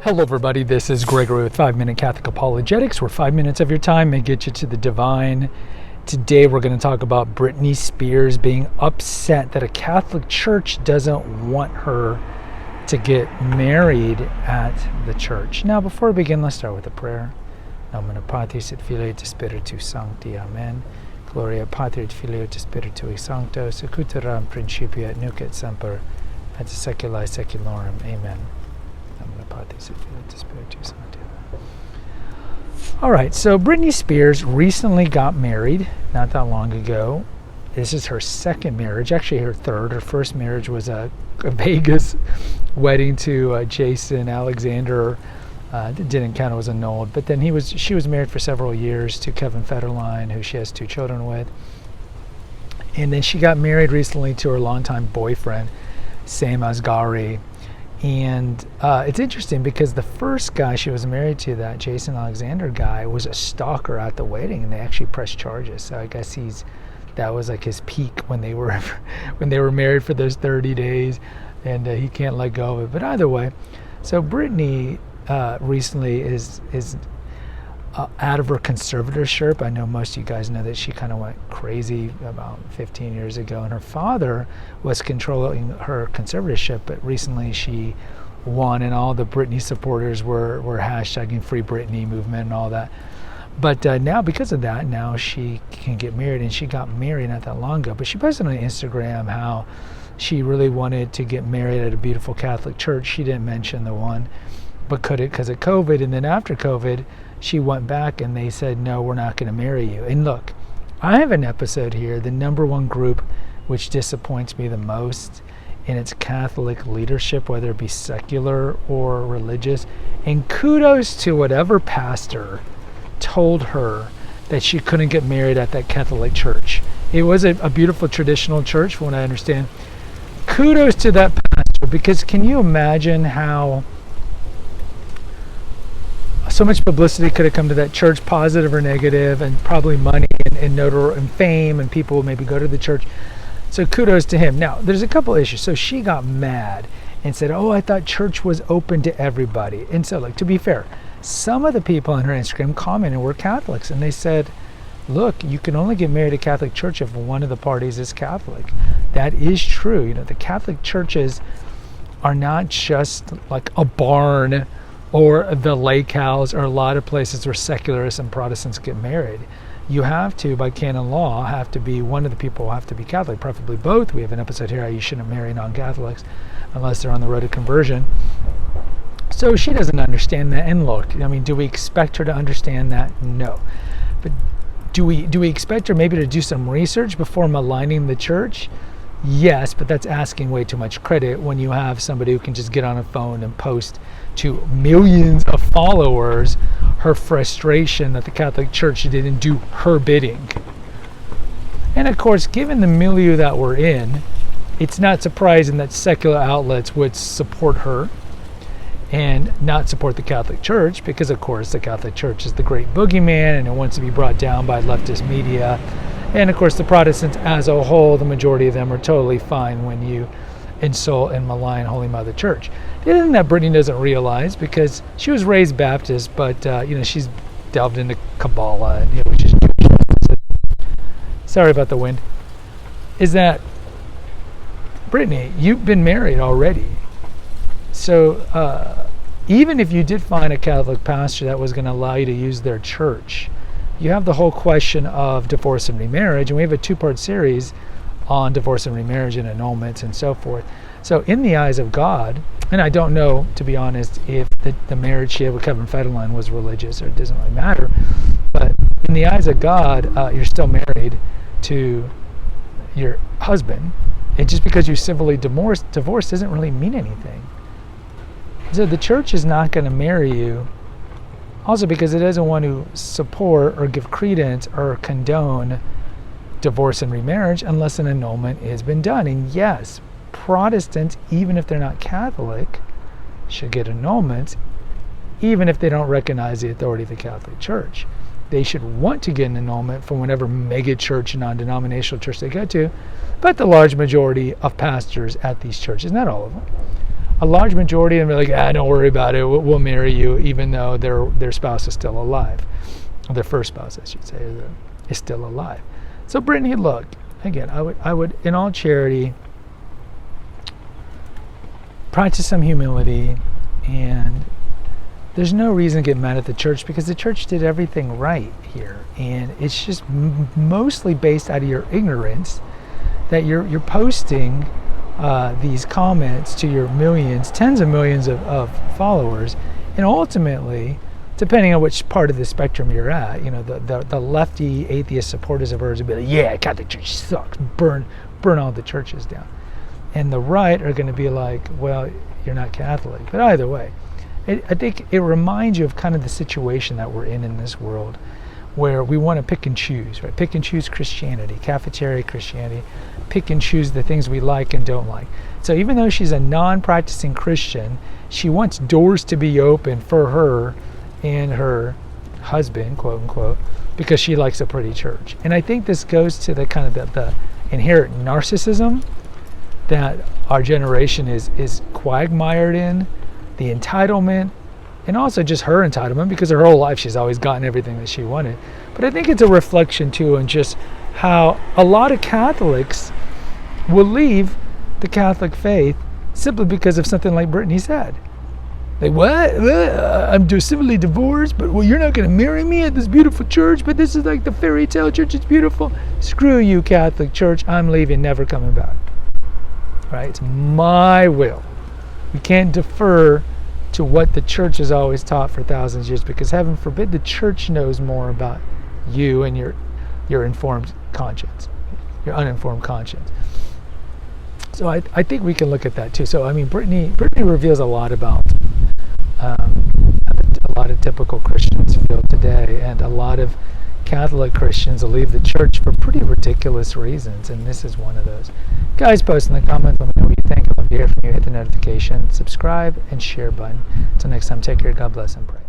Hello everybody, this is Gregory with 5 Minute Catholic Apologetics, where 5 minutes of your time may get you to the divine. Today we're going to talk about Britney Spears being upset that a Catholic church doesn't want her to get married at the church. Now before we begin, let's start with a prayer. Nomine Patris et Filii et Spiritus Sancti. Amen. Gloria Patri et Filii et Spiritui Sancto, sic ut era in principio et nunc et semper et saecula saeculorum. Amen. All right, so Britney Spears recently got married not that long ago. This is her second marriage, actually her third. Her first marriage was a Vegas wedding to Jason Alexander. It didn't count, it was annulled. But then she was married for several years to Kevin Federline, who she has 2 children with. And then she got married recently to her longtime boyfriend, Sam Asghari. And it's interesting because the first guy she was married to, that Jason Alexander guy, was a stalker at the wedding, and they actually pressed charges. So I guess that was like his peak when they were married for those 30 days, and he can't let go of it. But either way, so Britney recently is out of her conservatorship. I know most of you guys know that she kind of went crazy about 15 years ago, and her father was controlling her conservatorship, but recently she won, and all the Britney supporters were hashtagging Free Britney movement and all that. But now, because of that, now she can get married, and she got married not that long ago. But she posted on Instagram how she really wanted to get married at a beautiful Catholic church. She didn't mention the one, but could it because of COVID, and then after COVID, she went back and they said, no, we're not going to marry you. And look, I have an episode here, the number one group which disappoints me the most in its Catholic leadership, whether it be secular or religious. And kudos to whatever pastor told her that she couldn't get married at that Catholic church. It was a beautiful traditional church, from what I understand. Kudos to that pastor, because can you imagine how so much publicity could have come to that church, positive or negative, and probably money and notoriety and fame, and people would maybe go to the church. So kudos to him. Now, there's a couple issues. So she got mad and said, oh, I thought church was open to everybody. And so, like, to be fair, some of the people on her Instagram commented were Catholics, and they said, look, you can only get married at a Catholic church if one of the parties is Catholic. That is true. You know, the Catholic churches are not just like a barn or the lake house, or a lot of places where secularists and Protestants get married. You have to, by canon law, have to be, one of the people have to be Catholic, preferably both. We have an episode here how you shouldn't marry non-Catholics unless they're on the road to conversion. So she doesn't understand that. And look, I mean, do we expect her to understand that? No. But do we expect her maybe to do some research before maligning the church? Yes, but that's asking way too much credit when you have somebody who can just get on a phone and post to millions of followers her frustration that the Catholic Church didn't do her bidding. And of course, given the milieu that we're in, it's not surprising that secular outlets would support her and not support the Catholic Church, because of course the Catholic Church is the great boogeyman and it wants to be brought down by leftist media. And of course the Protestants as a whole, the majority of them are totally fine when you insult and malign Holy Mother Church. The other thing that Britney doesn't realize, because she was raised Baptist, but she's delved into Kabbalah, and which is sorry about the wind, is that Britney, you've been married already. So even if you did find a Catholic pastor that was going to allow you to use their church, you have the whole question of divorce and remarriage, and we have a 2-part series on divorce and remarriage and annulments and so forth. So in the eyes of God, and I don't know, to be honest, if the marriage she had with Kevin Federline was religious, or it doesn't really matter, but in the eyes of God, you're still married to your husband, and just because you civilly divorced doesn't really mean anything. So the church is not going to marry you, also because it doesn't want to support or give credence or condone divorce and remarriage unless an annulment has been done. And yes, Protestants, even if they're not Catholic, should get annulments, even if they don't recognize the authority of the Catholic Church. They should want to get an annulment from whatever mega church, non-denominational church they go to, but the large majority of pastors at these churches, not all of them, a large majority of them are like, don't worry about it. We'll marry you, even though their spouse is still alive. Their first spouse, I should say, is still alive. So Britney, look, again, I would, in all charity, practice some humility, and there's no reason to get mad at the church, because the church did everything right here, and it's just mostly based out of your ignorance that you're posting these comments to your millions, tens of millions of followers, and ultimately, depending on which part of the spectrum you're at, the lefty atheist supporters of hers will be like, yeah, Catholic Church sucks, burn all the churches down. And the right are going to be like, well, you're not Catholic. But either way, I think it reminds you of kind of the situation that we're in this world, where we want to pick and choose, right? Pick and choose Christianity, cafeteria Christianity, pick and choose the things we like and don't like. So even though she's a non-practicing Christian, she wants doors to be open for her and her husband, quote unquote, because she likes a pretty church. And I think this goes to the kind of the inherent narcissism that our generation is quagmired in, the entitlement, and also just her entitlement, because her whole life she's always gotten everything that she wanted. But I think it's a reflection too on just how a lot of Catholics will leave the Catholic faith simply because of something like Britney said. Like, what? I'm civilly divorced, but you're not going to marry me at this beautiful church, but this is like the fairy tale church, it's beautiful. Screw you, Catholic Church, I'm leaving, never coming back. Right? It's my will. We can't defer to what the church has always taught for thousands of years, because heaven forbid the church knows more about you and your informed conscience, your uninformed conscience. So I think we can look at that too. So I mean, Britney reveals a lot about a lot of typical Christians feel today, and a lot of Catholic Christians will leave the church for pretty ridiculous reasons, and this is one of those. Guys, post in the comments, let me know what you think. I'd love to hear from you. Hit the notification, subscribe, and share button. Until next time, take care, God bless, and pray.